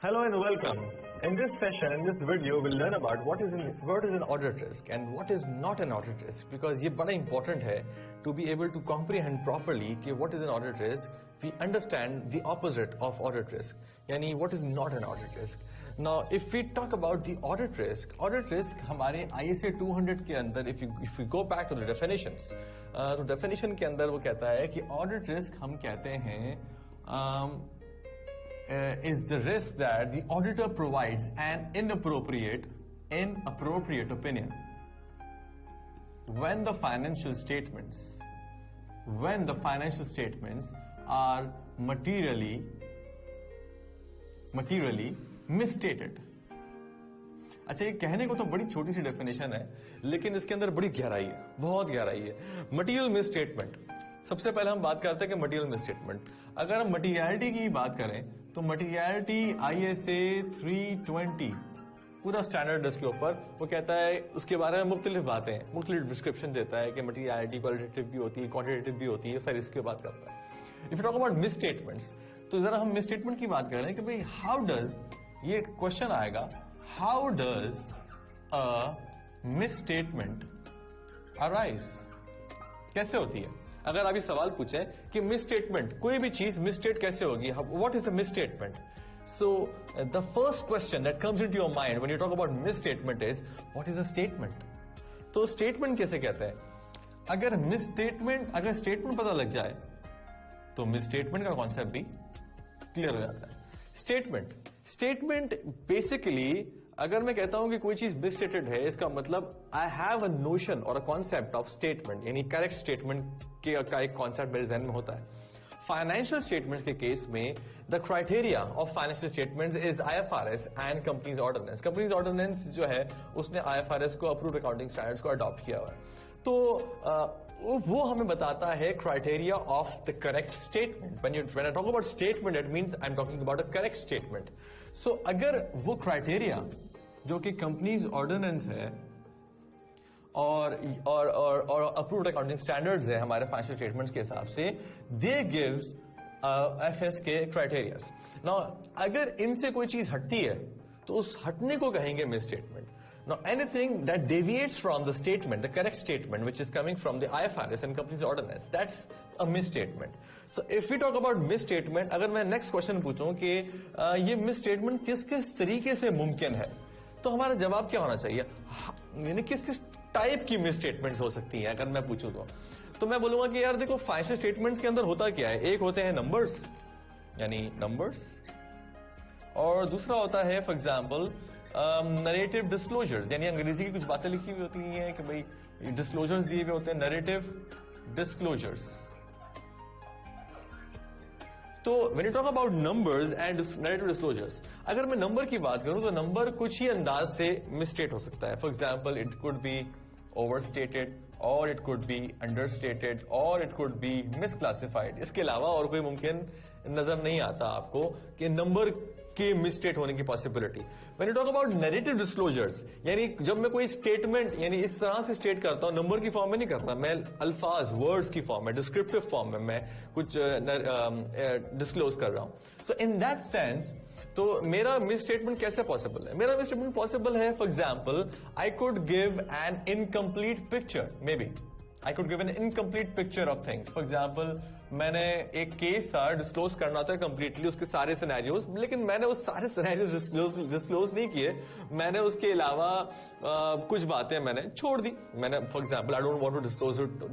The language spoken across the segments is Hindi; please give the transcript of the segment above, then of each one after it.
Hello and welcome. In this session, in this video, we'll learn about what is an audit risk and what is not an audit risk. Because ये बड़ा important है to be able to comprehend properly कि what is an audit risk. We understand the opposite of audit risk. यानी what is not an audit risk. Now, if we talk about the audit risk हमारे ISA 200 के अंदर, if we go back to the definitions, तो definition के अंदर वो कहता है कि audit risk हम कहते हैं is the risk that the auditor provides an inappropriate opinion when the financial statements are materially misstated. अच्छा, ये कहने को तो बड़ी छोटी सी डेफिनेशन है, लेकिन इसके अंदर बड़ी गहराई है, बहुत गहराई है. मटीरियल मिसस्टेटमेंट, सबसे पहले हम बात करते हैं कि मटीरियल मिसस्टेटमेंट. अगर हम मटीरियलिटी की बात करें तो मटीरियलिटी ISA 320 पूरा स्टैंडर्ड इसके ऊपर वो कहता है, उसके बारे में मुख्तलिफ बातें, मुख्तलिफ डिस्क्रिप्शन देता है कि मटीरियलिटी क्वालिटेटिव भी होती है, क्वांटिटेटिव भी होती है, सारी इसकी बात करता है. If you talk about miss statements, तो जरा हम मिस स्टेटमेंट की बात कर रहे हैं कि भाई हाउ डज, ये क्वेश्चन आएगा, how does a miss statement arise, कैसे होती है. अगर आप ये सवाल पूछें कि मिस स्टेटमेंट, कोई भी चीज मिस स्टेट कैसे होगी, what is a miss statement. So the first question that comes into your mind when you talk about miss statement is what is a statement. तो स्टेटमेंट कैसे कहते हैं. अगर स्टेटमेंट पता लग जाए तो मिस स्टेटमेंट का कॉन्सेप्ट भी क्लियर हो जाता है. स्टेटमेंट बेसिकली, अगर मैं कहता हूं कि कोई चीज मिसस्टेटेड है, इसका मतलब आई हैव अ नोशन और अ कॉन्सेप्ट ऑफ स्टेटमेंट, यानी करेक्ट स्टेटमेंट का एक कॉन्सेप्ट मेरे जहन में होता है. फाइनेंशियल स्टेटमेंट्स के केस में the criteria of financial statements is IFRS and companies ordinance. Companies ordinance जो है उसने IFRS को, अप्रूव्ड अकाउंटिंग स्टैंडर्ड्स को अडॉप्ट किया हुआ है. तो वो हमें बताता है criteria of the correct statement. When I talk about statement, it means I am talking about a correct statement. So अगर वो क्राइटेरिया जो कि कंपनीज ऑर्डिनेंस है और अप्रूव्ड अकाउंटिंग स्टैंडर्ड्स है हमारे फाइनेंशियल स्टेटमेंट्स के हिसाब से, दे गिव्स FS के क्राइटेरियाज. नाउ अगर इनसे कोई चीज हटती है तो उस हटने को कहेंगे miss statement. Now, anything that deviates from the statement, the correct statement, which is coming from the IFRS and company's ordinance, that's a misstatement. So, if we talk about misstatement, अगर मैं next question पूछूं कि ये misstatement किस तरीके से मुमकिन है, तो हमारा जवाब क्या होना चाहिए, यानी किस टाइप की misstatements हो सकती हैं. अगर मैं पूछूं तो मैं बोलूंगा कि यार देखो, फाइनेंशियल स्टेटमेंट्स के अंदर होता क्या है, एक होते हैं नंबर्स, यानी नंबर्स, और दूसरा होता है फॉर एग्जाम्पल नरेटिव डिस्क्लोजर्स, यानी अंग्रेजी की कुछ बातें लिखी हुई होती हैं कि भाई डिस्क्लोजर्स दिए हुए होते हैं, नरेटिव डिस्क्लोजर्स. तो when you talk about numbers and narrative disclosures, अगर मैं नंबर की बात करूं तो नंबर कुछ ही अंदाज से मिसस्टेट हो सकता है. For example, it could be overstated, और इट कुड बी अंडरस्टेटेड, और इट कुड बी मिसक्लासिफाइड. इसके अलावा और कोई मुमकिन नजर नहीं आता आपको कि नंबर के मिसस्टेट होने की possibility. When you talk about narrative disclosures, यानी जब मैं कोई स्टेटमेंट यानी इस तरह से स्टेट करता हूं, नंबर की फॉर्म में नहीं करता, मैं अल्फाज, वर्ड्स की फॉर्म में, डिस्क्रिप्टिव फॉर्म में मैं कुछ डिस्क्लोज कर रहा हूं. सो इन दैट सेंस, तो मेरा मिस स्टेटमेंट कैसे पॉसिबल है. मेरा मिस स्टेटमेंट पॉसिबल है, for example, I could give an incomplete picture, may be I could give an incomplete picture of things. For example, मैंने एक केस था, डिस्क्लोज करना था कंप्लीटली उसके सारे सिनेरियोज, लेकिन मैंने वो सारे सिनेरियोज डिस्क्लोज नहीं किए. मैंने उसके अलावा कुछ बातें मैंने छोड़ दी. मैंने for example, I don't want to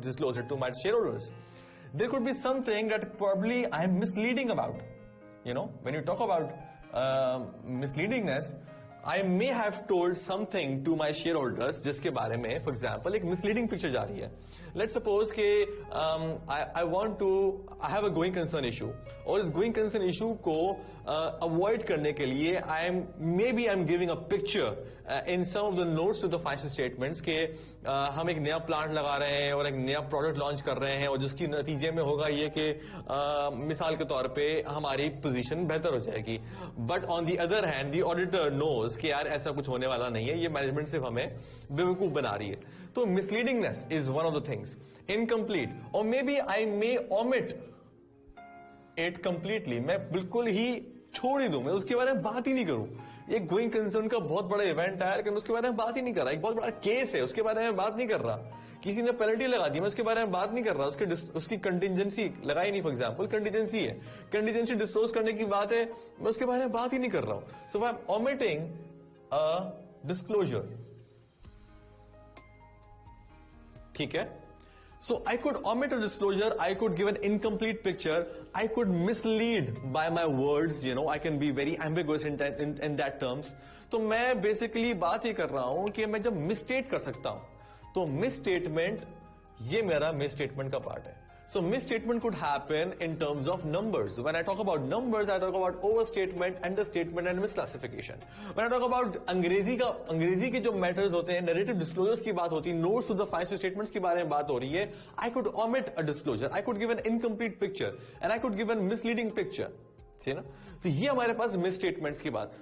disclose it to my shareholders. There could be something that probably I am misleading about. You know, when you talk about misleadingness, I may have told something to my shareholders जिसके बारे में, for example, एक misleading picture जा रही है. Let's suppose कि I have a going concern issue, और इस going concern issue को avoid करने के लिए maybe I'm giving a picture in some of the notes to the financial statements कि हम एक नया प्लांट लगा रहे हैं और एक नया प्रोडक्ट लॉन्च कर रहे हैं, और जिसकी नतीजे में होगा ये कि मिसाल के तौर पे हमारी पोजीशन बेहतर हो जाएगी. But on the other hand, the auditor knows कि यार ऐसा कुछ होने वाला नहीं है, ये मैनेजमेंट सिर्फ हमें बेवकूफ बना रही है. तो misleadingness is one of the things. Incomplete, और maybe I may omit it completely, मैं बिल्कुल ही छोड़ ही दूं, मैं उसके बारे में बात ही नहीं करूं। एक गोइंग कंसर्न का बहुत बड़ा इवेंट है लेकिन उसके बारे में बात ही नहीं कर रहा। एक बहुत बड़ा केस है, उसके बारे में बात नहीं कर रहा। किसी ने पेनल्टी लगा दी, मैं उसके बारे में बात नहीं कर रहा। उसकी कंटिजेंसी लगाई नहीं, फॉर एग्जांपल कंटिजेंसी है, कंटिजेंसी डिस्क्लोज करने की बात है, मैं उसके बारे में बात ही नहीं कर रहा हूं। So I am omitting a disclosure, ठीक है। So I could omit a disclosure, I could give an incomplete picture, I could mislead by my words, I can be very ambiguous in that terms. तो मैं basically बात ये कर रहा हूं कि मैं जब misstate कर सकता हूं, तो misstatement ये मेरा misstatement का part है। So misstatement could happen in terms of numbers. When I talk about numbers, I talk about overstatement, understatement and misclassification. When I talk about अंग्रेजी के जो matters होते हैं, narrative disclosures की बात होती है, notes to the 5 statements के बारे में बात हो रही है, I could omit a disclosure, I could give an incomplete picture, and I could give a misleading picture. See ना? तो ये हमारे पास misstatements की बात।